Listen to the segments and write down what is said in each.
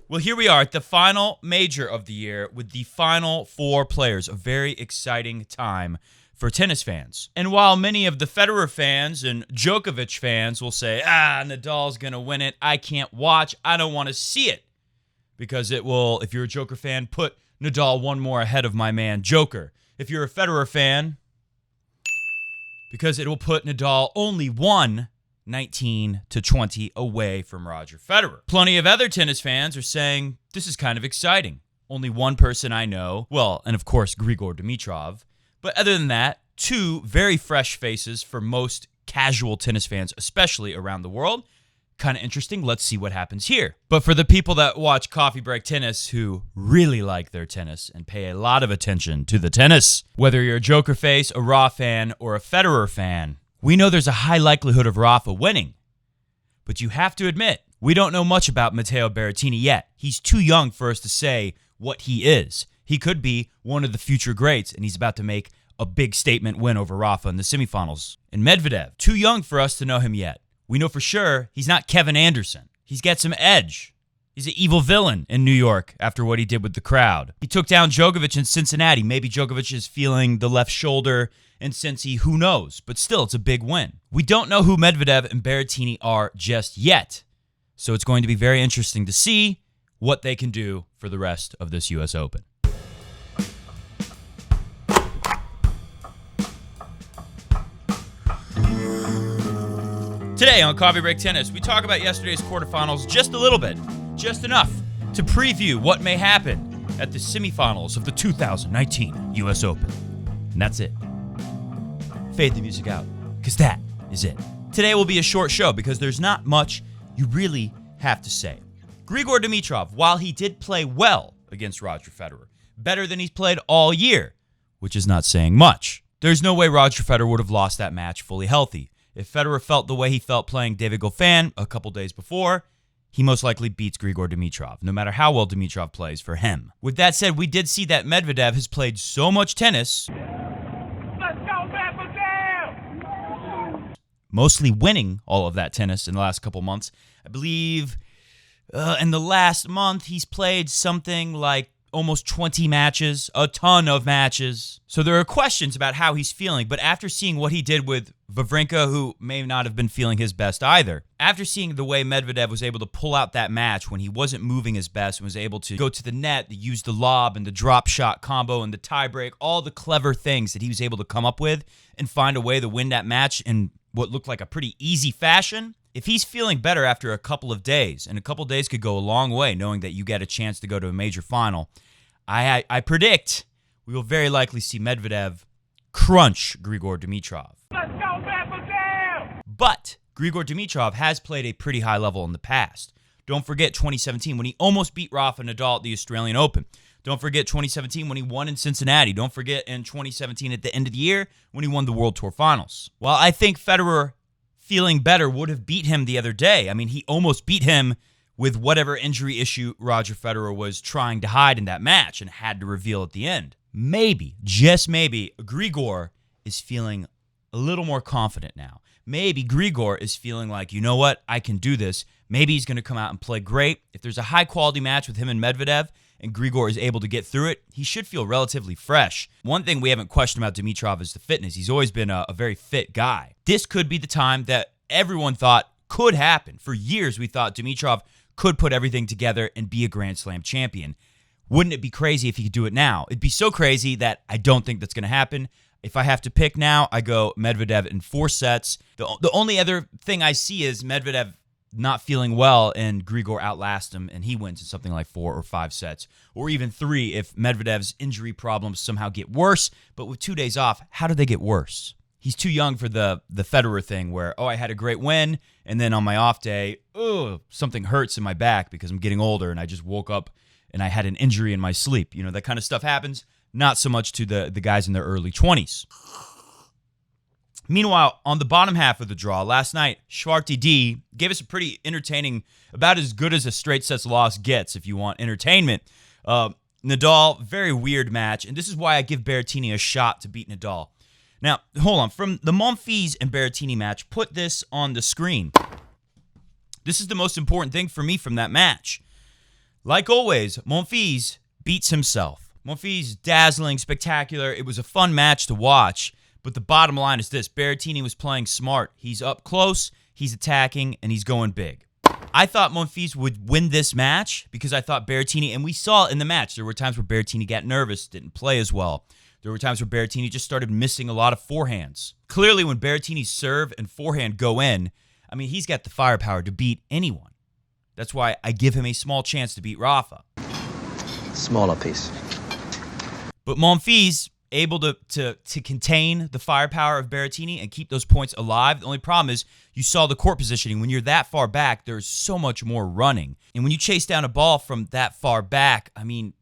Well, here we are at the final major of the year with the final four players. A very exciting time for tennis fans. And while many of the Federer fans and Djokovic fans will say, Nadal's going to win it, I can't watch, I don't want to see it. Because it will, if you're a Joker fan, put Nadal one more ahead of my man Joker. If you're a Federer fan, because it will put Nadal only 19-20 away from Roger Federer. Plenty of other tennis fans are saying, this is kind of exciting. Only one person I know, well, and of course, Grigor Dimitrov. But other than that, two very fresh faces for most casual tennis fans, especially around the world. Kind of interesting. Let's see what happens here. But for the people that watch Coffee Break Tennis who really like their tennis and pay a lot of attention to the tennis, whether you're a Joker face, a Raw fan, or a Federer fan, we know there's a high likelihood of Rafa winning. But you have to admit, we don't know much about Matteo Berrettini yet. He's too young for us to say what he is. He could be one of the future greats, and he's about to make a big statement win over Rafa in the semifinals. And Medvedev, too young for us to know him yet. We know for sure he's not Kevin Anderson. He's got some edge. He's an evil villain in New York after what he did with the crowd. He took down Djokovic in Cincinnati. Maybe Djokovic is feeling the left shoulder in Cincy, who knows? But still, it's a big win. We don't know who Medvedev and Berrettini are just yet. So it's going to be very interesting to see what they can do for the rest of this U.S. Open. Today on Coffee Break Tennis, we talk about yesterday's quarterfinals just a little bit, just enough to preview what may happen at the semifinals of the 2019 U.S. Open. And that's it. Fade the music out, because that is it. Today will be a short show because there's not much you really have to say. Grigor Dimitrov, while he did play well against Roger Federer, better than he's played all year, which is not saying much. There's no way Roger Federer would have lost that match fully healthy. If Federer felt the way he felt playing David Goffin a couple days before, he most likely beats Grigor Dimitrov, no matter how well Dimitrov plays for him. With that said, we did see that Medvedev has played so much tennis, let's go Medvedev! Mostly winning all of that tennis in the last couple months. I believe in the last month, he's played something like almost 20 matches, a ton of matches. So there are questions about how he's feeling, but after seeing what he did with Wawrinka, who may not have been feeling his best either, after seeing the way Medvedev was able to pull out that match when he wasn't moving his best and was able to go to the net, use the lob and the drop shot combo and the tiebreak, all the clever things that he was able to come up with and find a way to win that match in what looked like a pretty easy fashion. If he's feeling better after a couple of days, and a couple of days could go a long way knowing that you get a chance to go to a major final, I predict we will very likely see Medvedev crunch Grigor Dimitrov. Let's go, Medvedev! But Grigor Dimitrov has played a pretty high level in the past. Don't forget 2017 when he almost beat Rafa Nadal at the Australian Open. Don't forget 2017 when he won in Cincinnati. Don't forget in 2017 at the end of the year when he won the World Tour Finals. While I think Federer feeling better would have beat him the other day. I mean, he almost beat him with whatever injury issue Roger Federer was trying to hide in that match and had to reveal at the end. Maybe, just maybe, Grigor is feeling a little more confident now. Maybe Grigor is feeling like, you know what, I can do this. Maybe he's going to come out and play great. If there's a high-quality match with him and Medvedev and Grigor is able to get through it, he should feel relatively fresh. One thing we haven't questioned about Dimitrov is the fitness. He's always been a very fit guy. This could be the time that everyone thought could happen. For years, we thought Dimitrov could put everything together and be a Grand Slam champion. Wouldn't it be crazy if he could do it now? It'd be so crazy that I don't think that's going to happen. If I have to pick now, I go Medvedev in 4 sets. The only other thing I see is Medvedev not feeling well and Grigor outlasts him and he wins in something like 4 or 5 sets, or even 3 if Medvedev's injury problems somehow get worse. But with 2 days off, how do they get worse? He's too young for the Federer thing where, I had a great win, and then on my off day, something hurts in my back because I'm getting older and I just woke up and I had an injury in my sleep. You know, that kind of stuff happens. Not so much to the guys in their early 20s. Meanwhile, on the bottom half of the draw, last night, Schwarty D gave us a pretty entertaining, about as good as a straight sets loss gets if you want entertainment. Nadal, very weird match, and this is why I give Berrettini a shot to beat Nadal. Now, hold on. From the Monfils and Berrettini match, put this on the screen. This is the most important thing for me from that match. Like always, Monfils beats himself. Monfils, dazzling, spectacular. It was a fun match to watch, but the bottom line is this. Berrettini was playing smart. He's up close, he's attacking, and he's going big. I thought Monfils would win this match because I thought Berrettini, and we saw it in the match, there were times where Berrettini got nervous, didn't play as well. There were times where Berrettini just started missing a lot of forehands. Clearly, when Berrettini's serve and forehand go in, I mean, he's got the firepower to beat anyone. That's why I give him a small chance to beat Rafa. Smaller piece. But Monfils able to contain the firepower of Berrettini and keep those points alive. The only problem is you saw the court positioning. When you're that far back, there's so much more running. And when you chase down a ball from that far back, I mean,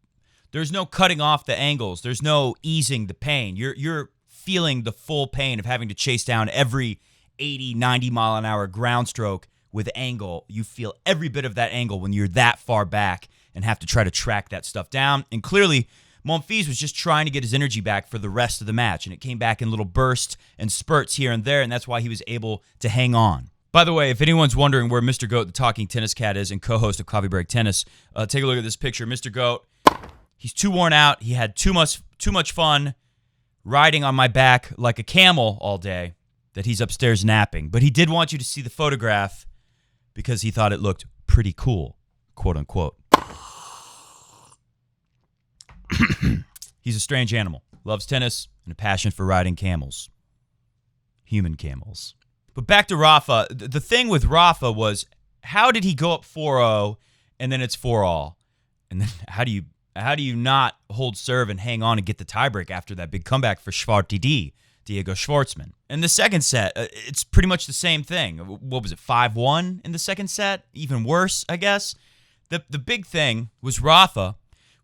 there's no cutting off the angles. There's no easing the pain. You're feeling the full pain of having to chase down every 80, 90 mile an hour ground stroke with angle. You feel every bit of that angle when you're that far back and have to try to track that stuff down. And clearly, Monfils was just trying to get his energy back for the rest of the match, and it came back in little bursts and spurts here and there, and that's why he was able to hang on. By the way, if anyone's wondering where Mr. Goat, the talking tennis cat, is and co-host of Coffee Break Tennis, take a look at this picture. Mr. Goat, he's too worn out. He had too much fun riding on my back like a camel all day that he's upstairs napping. But he did want you to see the photograph because he thought it looked pretty cool, quote unquote. He's a strange animal. Loves tennis and a passion for riding camels. Human camels. But back to Rafa. The thing with Rafa was, how did he go up 4-0 and then it's 4-all? And then how do you not hold serve and hang on and get the tiebreak after that big comeback for Diego Schwartzman? In the second set, it's pretty much the same thing. What was it, 5-1 in the second set? Even worse, I guess. The big thing was Rafa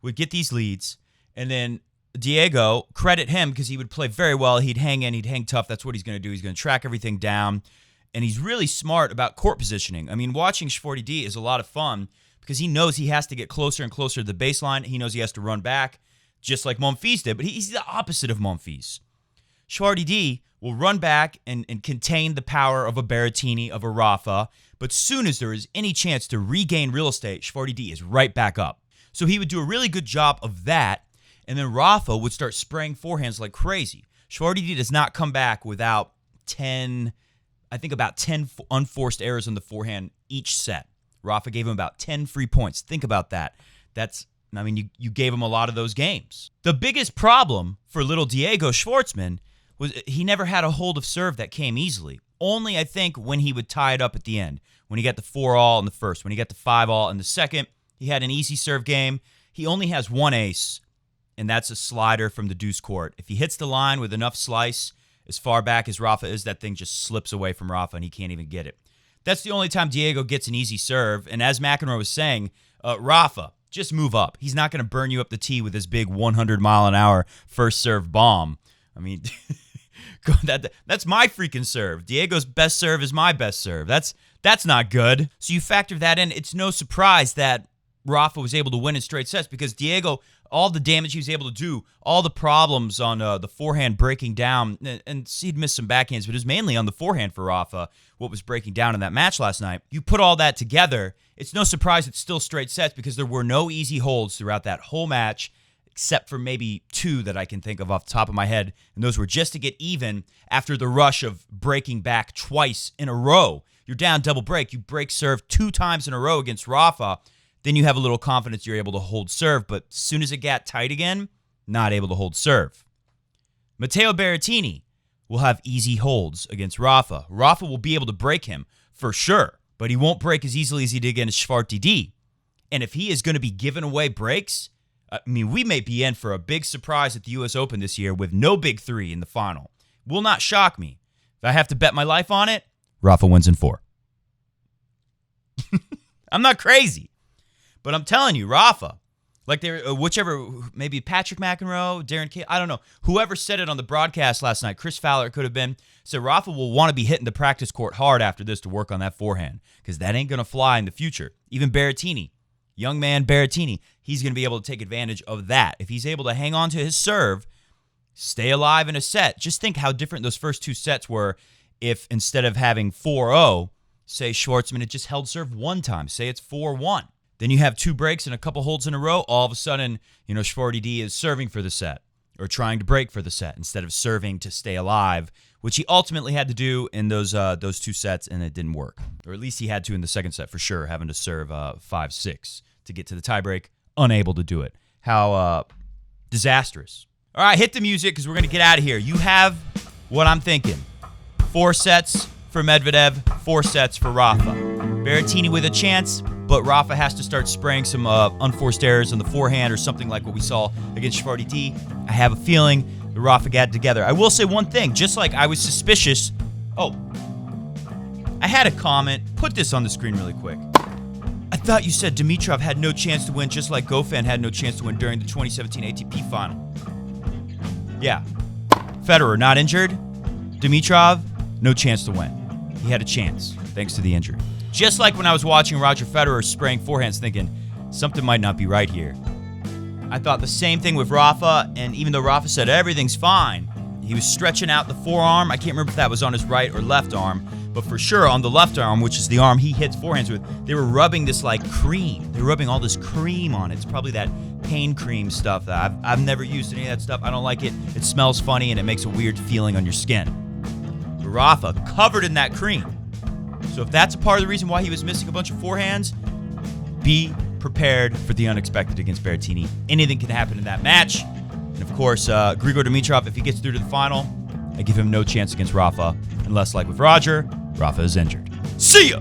would get these leads, and then Diego, credit him because he would play very well. He'd hang in, he'd hang tough. That's what he's going to do. He's going to track everything down, and he's really smart about court positioning. I mean, watching Schwarty is a lot of fun because he knows he has to get closer and closer to the baseline. He knows he has to run back, just like Monfils did, but he's the opposite of Monfils. Schwarty will run back and contain the power of a Berrettini, of a Rafa, but soon as there is any chance to regain real estate, Schwarty is right back up. So he would do a really good job of that, and then Rafa would start spraying forehands like crazy. Schwarty does not come back without about 10 unforced errors on the forehand each set. Rafa gave him about 10 free points. Think about that. You gave him a lot of those games. The biggest problem for little Diego Schwartzman was he never had a hold of serve that came easily. Only, I think, when he would tie it up at the end. When he got the 4-all in the first. When he got the 5-all in the second. He had an easy serve game. He only has one ace, and that's a slider from the deuce court. If he hits the line with enough slice, as far back as Rafa is, that thing just slips away from Rafa, and he can't even get it. That's the only time Diego gets an easy serve, and as McEnroe was saying, Rafa, just move up. He's not going to burn you up the tee with his big 100-mile-an-hour first serve bomb. I mean, that's my freaking serve. Diego's best serve is my best serve. That's not good. So you factor that in. It's no surprise that Rafa was able to win in straight sets because Diego, all the damage he was able to do, all the problems on the forehand breaking down, and he'd missed some backhands, but it was mainly on the forehand for Rafa, what was breaking down in that match last night. You put all that together, it's no surprise it's still straight sets because there were no easy holds throughout that whole match, except for maybe two that I can think of off the top of my head, and those were just to get even after the rush of breaking back twice in a row. You're down double break, you break serve 2 times in a row against Rafa, then you have a little confidence you're able to hold serve, but as soon as it got tight again, not able to hold serve. Matteo Berrettini will have easy holds against Rafa. Rafa will be able to break him for sure, but he won't break as easily as he did against Schwarty. And if he is going to be giving away breaks, I mean, we may be in for a big surprise at the U.S. Open this year with no big 3 in the final. Will not shock me. If I have to bet my life on it, Rafa wins in 4. I'm not crazy. But I'm telling you, Rafa, like maybe Patrick McEnroe, Darren K, I don't know. Whoever said it on the broadcast last night, Chris Fowler could have been, said Rafa will want to be hitting the practice court hard after this to work on that forehand because that ain't going to fly in the future. Even Berrettini, young man Berrettini, he's going to be able to take advantage of that. If he's able to hang on to his serve, stay alive in a set. Just think how different those first 2 sets were if instead of having 4-0, say Schwartzman had just held serve 1 time. Say it's 4-1. Then you have 2 breaks and a couple holds in a row. All of a sudden, Schwarty D is serving for the set or trying to break for the set instead of serving to stay alive, which he ultimately had to do in those 2 sets, and it didn't work. Or at least he had to in the second set for sure, having to serve 5-6 to get to the tiebreak. Unable to do it. How disastrous. All right, hit the music because we're going to get out of here. You have what I'm thinking. 4 sets for Medvedev, 4 sets for Rafa. Berrettini with a chance, but Rafa has to start spraying some unforced errors on the forehand or something like what we saw against Schwarty D. I have a feeling the Rafa got together. I will say one thing, just like I was suspicious. Oh, I had a comment. Put this on the screen really quick. I thought you said Dimitrov had no chance to win, just like Goffin had no chance to win during the 2017 ATP final. Yeah. Federer not injured. Dimitrov, no chance to win. He had a chance, thanks to the injury. Just like when I was watching Roger Federer spraying forehands thinking, something might not be right here. I thought the same thing with Rafa, and even though Rafa said everything's fine, he was stretching out the forearm. I can't remember if that was on his right or left arm, but for sure on the left arm, which is the arm he hits forehands with, they were rubbing this like cream. They were rubbing all this cream on it. It's probably that pain cream stuff that I've never used any of that stuff. I don't like it. It smells funny and it makes a weird feeling on your skin. But Rafa covered in that cream. So if that's a part of the reason why he was missing a bunch of forehands, be prepared for the unexpected against Berrettini. Anything can happen in that match. And of course, Grigor Dimitrov, if he gets through to the final, I give him no chance against Rafa, unless like with Roger, Rafa is injured. See ya!